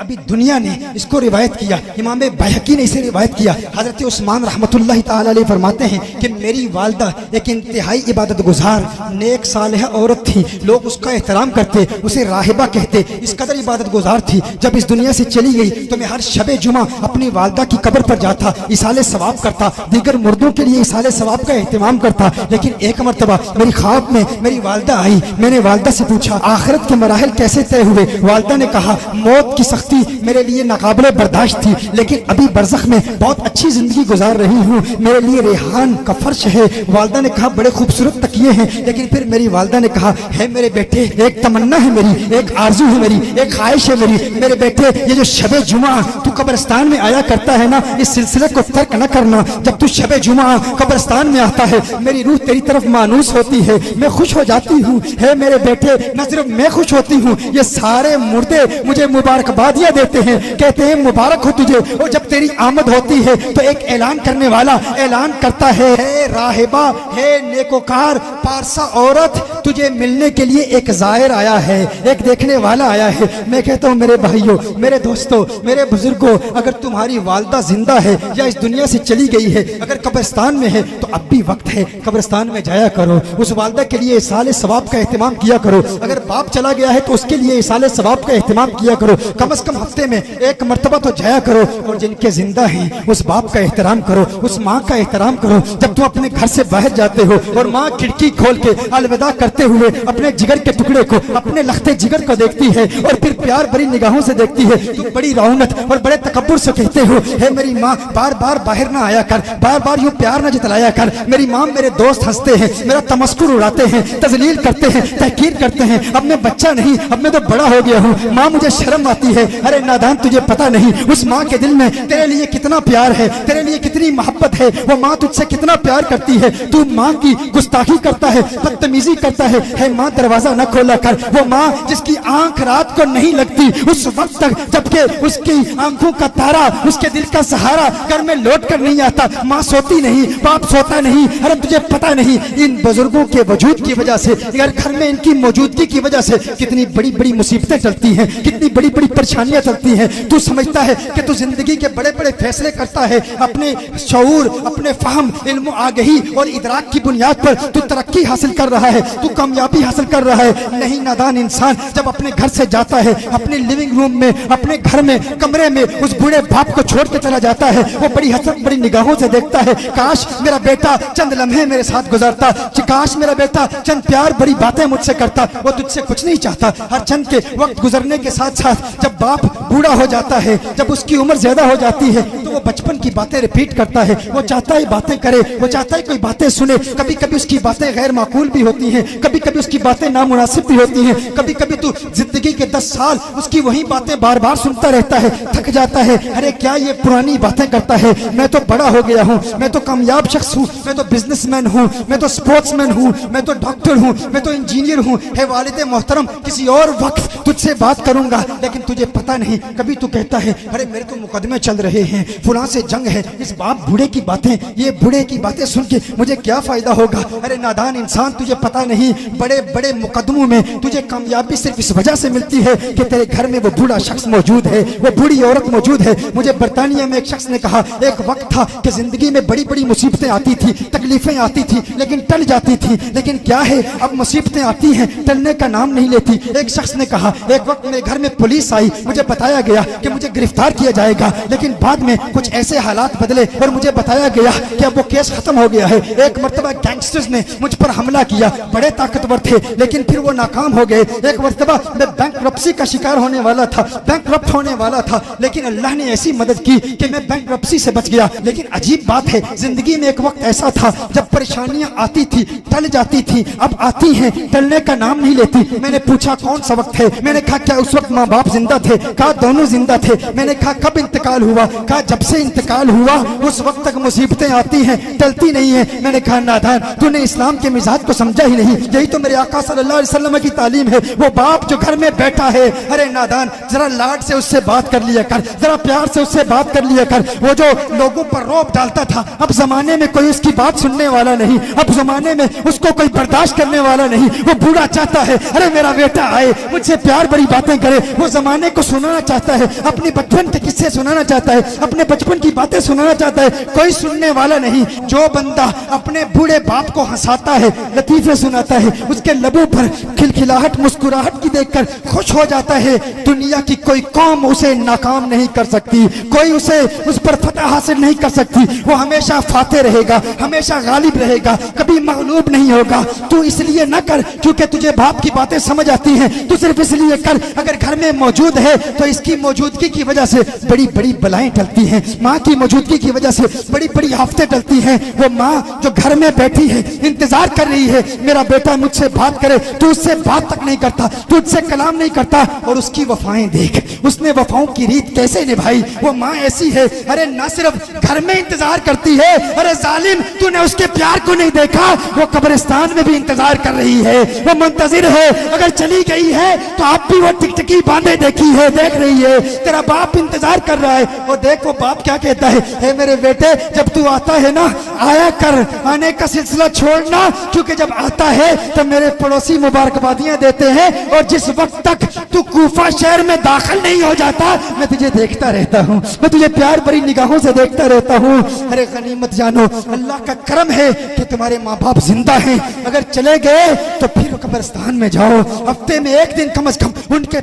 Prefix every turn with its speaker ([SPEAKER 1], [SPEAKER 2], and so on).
[SPEAKER 1] अभी दुनिया ने इसको रिवायत किया, इमाम बैहकी ने इसे रिवायत किया। हजरत उस्मान रहमतुल्लाह ताला अलैह फरमाते हैं कि मेरी वालदा एक इंतहाई इबादत गुजार नेक सालेह औरत थी। लोग उसका एहतराम करते, उसे राहिबा कहते, इस कदर इबादत गुजार थी। जब इस दुनिया से चली गई तो मैं हर शबे जुमा अपनी वालदा की कब्र पर जाता, इसाले सवाब करता, दीगर मुर्दों के लिए इसाले सवाब का एहतमाम करता। लेकिन एक मरतबा मेरी ख्वाब में मेरी वालदा आई। मैंने वालदा से पूछा आखिरत के मराहिल कैसे तय हुए। वालदा ने कहा मौत की सख्ती मेरे लिए नाकाबिले बर्दाश्त थी, लेकिन अभी बरज़ख में बहुत अच्छी जिंदगी गुजार रही हूँ, मेरे लिए रेहान का फर्श है। वालदा ने कहा बड़े खूबसूरत तकिए हैं। लेकिन फिर मेरी वालदा ने कहा है मेरे बेटे, एक तमन्ना है मेरी, एक आरजू है मेरी, एक ख्वाहिश है मेरी। मेरे बेटे ये जो शबे जुमा तू कब्रिस्तान में आया करता है ना, इस सिलसिले को तर्क न करना। जब तू शबे जुमा कब्रिस्तान में आता है मेरी रूह तेरी तरफ मानूस होती है, मैं खुश हो जाती हूँ। है मेरे बेटे न सिर्फ मैं खुश होती हूँ, ये सारे मुर्दे मुझे मुबारकबादियाँ देते हैं, कहते हैं मुबारक हो तुझे। और जब तेरी आमद होती है तो एक ऐलान करने वाला ऐलान करता है राहिबा, है नेकोकार पारसा औरत, तुझे मिलने के लिए एक जायर आया है, एक देखने वाला आया है। मैं कहता हूँ मेरे भाइयों, मेरे दोस्तों, मेरे बुजुर्गों, अगर तुम्हारी वालदा जिंदा है या इस दुनिया से चली गई है, अगर कब्रिस्तान में है तो अब भी वक्त है, कब्रिस्तान में जाया करो, उस वालदा के लिए इसाले सवाब का एहतमाम किया करो। अगर बाप चला गया है तो उसके लिए इसाले सवाब का एहतमाम किया करो, कम से कम हफ्ते में एक मरतबा तो जाया करो। और जिनके जिंदा हैं उस बाप का एहतराम करो, उस माँ का एहतराम करो। जब तुम अपने घर से बाहर जाते हो और माँ खिड़की खोल के अलविदा करते हुए अपने जिगर के टुकड़े को, अपने लखते जिगर को देखती है और फिर प्यार भरी निगाहों से देखती है, तुम बड़ी रौनक और बड़े तकब्बुर से कहते हो है मेरी माँ बार बार बाहर ना आया कर, बार बार यूं प्यार न जतलाया कर। मेरी माँ, मेरे दोस्त हंसते हैं, मेरा तमस्कुर उड़ाते हैं, तजलील करते हैं, तहकीर करते हैं। अब मैं बच्चा नहीं, अब मैं तो बड़ा हो गया हूँ, माँ मुझे शर्म आती है। अरे नादान तुझे पता नहीं उस माँ के दिल में तेरे लिए कितना प्यार है, तेरे लिए कितनी मोहब्बत है। वो माँ तुझसे कितना प्यार करती है, तू माँ की गुस्ताखी करता है, बदतमीजी करता है माँ दरवाजा न खोला कर। वो माँ जिसकी आंख रात को नहीं लगती उस वक्त तक जबकि उसकी आंखों का तारा, उसके दिल का सहारा घर में लौट कर नहीं आता। माँ सोती नहीं, बाप सोता नहीं। अरे तुझे पता नहीं इन बुजुर्गों के वजूद की वजह से, अगर घर में इनकी मौजूदगी की वजह से कितनी बड़ी बड़ी मुसीबतें चलती हैं, कितनी बड़ी बड़ी परेशानियां चलती हैं। तू समझता है कि तू जिंदगी के बड़े बड़े फैसले करता है अपने शऊर, अपने फहम, इल्म, आगही और इदराक की बुनियाद पर तू तरक्की हासिल कर रहा है, तू कामयाबी हासिल कर रहा है। नहीं, नादान इंसान जब अपने घर से जाता है, अपने लिविंग रूम में, अपने घर में, कमरे में उस बूढ़े बाप को छोड़ के चला जाता है, वो बड़ी हसरत बड़ी निगाहों से देखता है काश मेरा बेटा चंद लम्हे मेरे साथ गुजारता, काश मेरा बेटा चंद प्यार भरी बातें मुझसे करता। वो तुझसे कुछ नहीं चाहता। हर चंद के वक्त गुजरने के साथ साथ जब बाप बूढ़ा हो जाता है, जब उसकी उम्र ज्यादा हो जाती है तो वो बचपन की बातें रिपीट करता है। वो चाहता है बातें करे, वो चाहता है कोई बातें सुने। कभी कभी उसकी बातें गैर माकूल भी होती हैं, कभी कभी उसकी बातें नामुनासिब भी होती हैं। कभी कभी तू जिंदगी के 10 साल उसकी वही बातें बार बार सुनता रहता है, थक जाता है। अरे क्या ये पुरानी बातें करता है, मैं तो बड़ा हो गया हूँ, मैं तो कामयाब शख्स हूँ, मैं तो बिजनेसमैन हूँ, मैं तो स्पोर्ट्समैन हूँ, मैं तो डॉक्टर हूँ, मैं तो इंजीनियर हूँ। है वालिद मोहतरम किसी और वक्त तुझसे बात करूंगा, लेकिन तुझे पता नहीं। कभी तू कहता है अरे मेरे तो मुकदमे चल रहे हैं, फुलां से जंग है, इस बाप बूढ़े की बातें, ये बूढ़े की बातें सुन के मुझे क्या फायदा होगा। अरे नादान इंसान तुझे पता नहीं बड़े बड़े मुकदमों में तुझे कामयाबी सिर्फ इस वजह से मिलती है कि तेरे घर में वो बूढ़ा शख्स मौजूद है, वो बूढ़ी औरत मौजूद है। मुझे बरतानिया में एक शख्स ने कहा एक वक्त था कि जिंदगी में बड़ी बड़ी मुसीबतें आती थी, तकलीफें आती थी, लेकिन टल जाती थी। लेकिन क्या है अब मुसीबतें आती हैं, टलने का नाम नहीं लेती। एक शख्स ने कहा एक वक्त मेरे घर में पुलिस आई, मुझे बताया गया कि मुझे गिरफ्तार किया जाएगा, लेकिन बाद में कुछ ऐसे हालात बदले और मुझे बताया गया कि अब वो केस खत्म हो गया है। एक मरतबा गैंगस्टर्स ने मुझ पर हमला किया, बड़े ताकतवर थे, लेकिन फिर वो नाकाम हो गए। एक मरतबा मैं बैंकरप्सी का शिकार होने वाला था, बैंकरप्ट होने वाला था, लेकिन अल्लाह ने ऐसी मदद की कि मैं बैंकरप्सी से बच गया। लेकिन अजीब बात है, जिंदगी में एक वक्त ऐसा था जब परेशानियां आती थी, टल जाती थी, अब आती हैं, टलने का नाम नहीं लेती। मैंने पूछा कौन सा वक्त है, मैंने कहा क्या उस वक्त माँ बाप जिंदा थे, कहा दोनों जिंदा थे। मैंने कहा कब इंतकाल हुआ, कहा जब से इंतकाल हुआ उस वक्त तक मुसीबतें आती हैं, टलती नहीं है। मैंने कहा नादान तूने इस्लाम के मिजाज को समझा ही नहीं, यही तो मेरे आका सल्लल्लाहु अलैहि वसल्लम की तालीम है। वो बाप जो घर में बैठा है, अरे नादान जरा लाड से उससे बात कर लिया कर, जरा प्यार से उससे बात कर लिया कर। वो जो लोगों पर रौब डालता था, अब जमाने में कोई उसकी बात सुनने वाला नहीं, अब जमाने में उसको कोई बर्दाश्त करने वाला नहीं। वो बूढ़ा चाहता है अरे मेरा बेटा आए, मुझसे प्यार भरी बातें करे, वो जमाने को सुनाना चाहता है, अपने बचपन के किस्से सुनाना चाहता है, अपने बचपन की बातें सुनाना चाहता है, कोई सुनने वाला नहीं। जो बंदा अपने बूढ़े बाप को हंसाता है, लतीफे सुनाता है, उसके लबों पर खिलखिलाहट मुस्कुराहट की देखकर खुश हो जाता है, दुनिया की कोई कौम उसे नाकाम नहीं कर सकती, कोई उसे उस पर फतह हासिल नहीं कर सकती। वो हमेशा फाते रहेगा, हमेशा गालिब रहेगा, कभी मगलूब नहीं होगा। तू इसलिए न कर क्योंकि तुझे बाप की बातें समझ आती हैं, तू सिर्फ इसलिए कर अगर घर में मौजूद है तो इसकी मौजूदगी की वजह से बड़ी बड़ी बलाएं टलती हैं, माँ की मौजूदगी की वजह से बड़ी बड़ी आफतें टलती हैं। वो माँ जो घर में बैठी है, इंतजार कर रही है मेरा बेटा मुझसे बात करे, तू उससे बात तक नहीं करता, तू उससे कलाम नहीं करता, और उसकी वफाएं देख, उसने वफाओं की रीत कैसे निभाई। वो माँ ऐसी है, अरे ना सिर्फ घर में इंतजार करती है, अरे जालिम तूने उसके प्यार को नहीं देखा, वो कब्रिस्तान में भी इंतजार कर रही है, वो मुंतजिर है। अगर चली गई है तो आप भी वो टिकटिकी बांधे देखी है, देख रही है, तेरा बाप इंतजार कर रहा है। और देख वो बाप क्या कहता है, हे मेरे बेटे जब तू आता है ना, आया कर, आने का सिलसिला छोड़ना, क्योंकि जब आता है तो मेरे पड़ोसी मुबारकबादियां देते हैं, और जिस वक्त तक तू कूफा शहर में दाखिल नहीं हो जाता मैं तुझे देखता रहता हूँ, मैं तुझे प्यार भरी निगाहों से देखता रहता हूँ। अरे गनीमत जानो, अल्लाह का करम है कि तुम्हारे माँ बाप जिंदा हैं, अगर चले गए तो फिर कब्रिस्तान में जाओ, हफ्ते में एक दिन कम से कम उनके